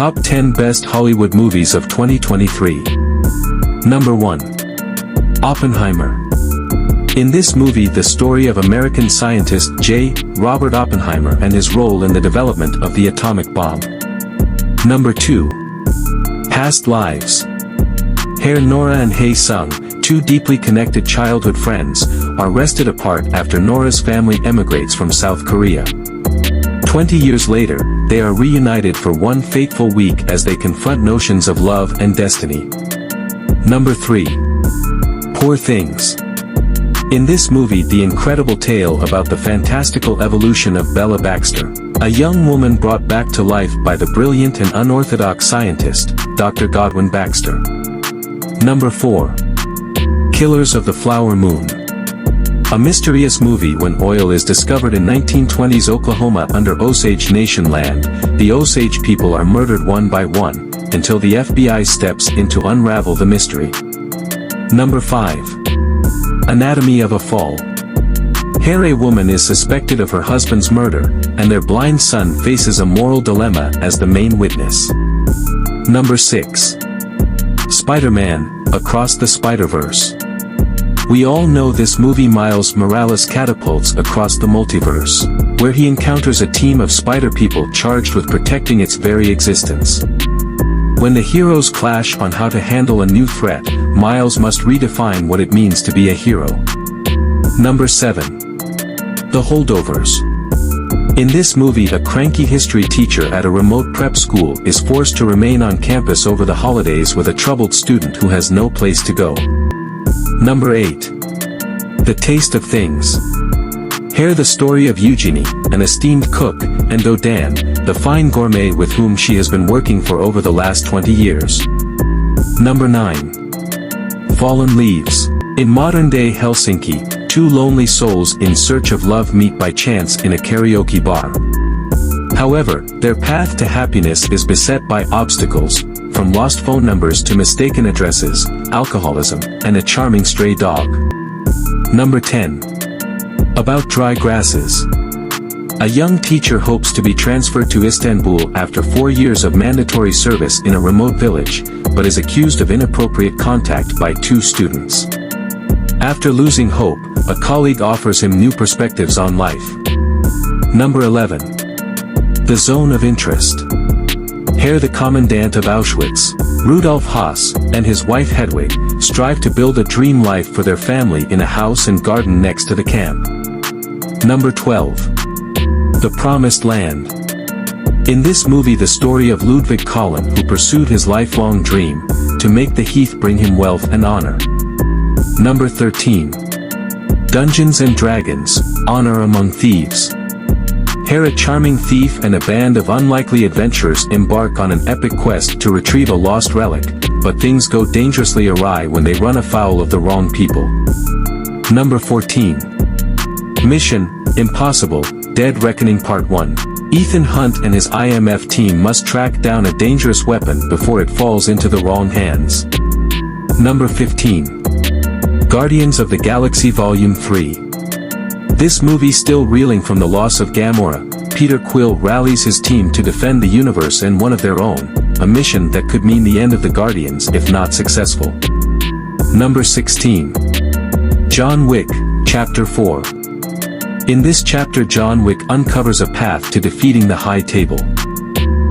Top 10 Best Hollywood Movies of 2023. Number 1. Oppenheimer. In this movie, the story of American scientist J. Robert Oppenheimer and his role in the development of the atomic bomb. Number 2. Past Lives. Hae Nora and Hae Sung, two deeply connected childhood friends, are wrested apart after Nora's family emigrates from South Korea. 20 years later, they are reunited for one fateful week as they confront notions of love and destiny. Number 3. Poor Things. In this movie, the incredible tale about the fantastical evolution of Bella Baxter, a young woman brought back to life by the brilliant and unorthodox scientist, Dr. Godwin Baxter. Number 4. Killers of the Flower Moon. A mysterious movie when oil is discovered in 1920s Oklahoma under Osage Nation land. The Osage people are murdered one by one, until the FBI steps in to unravel the mystery. Number 5. Anatomy of a Fall. Here a woman is suspected of her husband's murder, and their blind son faces a moral dilemma as the main witness. Number 6. Spider-Man, Across the Spider-Verse. We all know this movie. Miles Morales catapults across the multiverse, where he encounters a team of spider people charged with protecting its very existence. When the heroes clash on how to handle a new threat, Miles must redefine what it means to be a hero. Number 7. The Holdovers. In this movie, a cranky history teacher at a remote prep school is forced to remain on campus over the holidays with a troubled student who has no place to go. Number 8. The Taste of Things. Here the story of Eugenie, an esteemed cook, and Dodan, the fine gourmet with whom she has been working for over the last 20 years. Number 9. Fallen Leaves. In modern-day Helsinki, two lonely souls in search of love meet by chance in a karaoke bar. However, their path to happiness is beset by obstacles, from lost phone numbers to mistaken addresses, alcoholism, and a charming stray dog. Number 10. About Dry Grasses. A young teacher hopes to be transferred to Istanbul after 4 years of mandatory service in a remote village, but is accused of inappropriate contact by 2 students. After losing hope, a colleague offers him new perspectives on life. Number 11. The Zone of Interest. Here the commandant of Auschwitz, Rudolf Haas, and his wife Hedwig, strive to build a dream life for their family in a house and garden next to the camp. Number 12. The Promised Land. In this movie, the story of Ludwig Collin, who pursued his lifelong dream, to make the heath bring him wealth and honor. Number 13. Dungeons and Dragons, Honor Among Thieves. Here a charming thief and a band of unlikely adventurers embark on an epic quest to retrieve a lost relic, but things go dangerously awry when they run afoul of the wrong people. Number 14. Mission: Impossible, Dead Reckoning Part 1. Ethan Hunt and his IMF team must track down a dangerous weapon before it falls into the wrong hands. Number 15. Guardians of the Galaxy Volume 3. This movie, still reeling from the loss of Gamora, Peter Quill rallies his team to defend the universe and one of their own, a mission that could mean the end of the Guardians if not successful. Number 16. John Wick, Chapter 4. In this chapter, John Wick uncovers a path to defeating the High Table.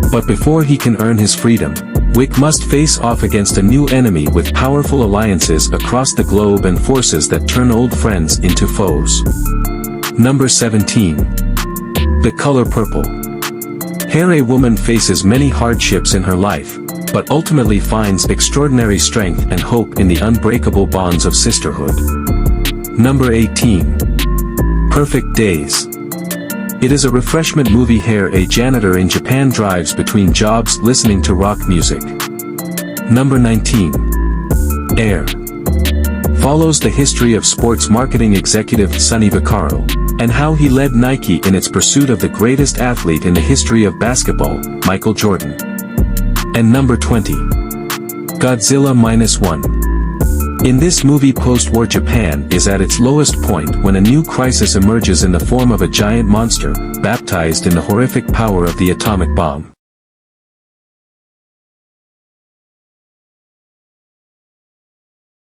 But before he can earn his freedom, Wick must face off against a new enemy with powerful alliances across the globe and forces that turn old friends into foes. Number 17. The Color Purple. Here a woman faces many hardships in her life, but ultimately finds extraordinary strength and hope in the unbreakable bonds of sisterhood. Number 18. Perfect Days. It is a refreshment movie. Here a janitor in Japan drives between jobs listening to rock music. Number 19. Air. Follows the history of sports marketing executive Sonny Vaccaro, and how he led Nike in its pursuit of the greatest athlete in the history of basketball, Michael Jordan. And number 20. Godzilla -1. In this movie, post-war Japan is at its lowest point when a new crisis emerges in the form of a giant monster, baptized in the horrific power of the atomic bomb.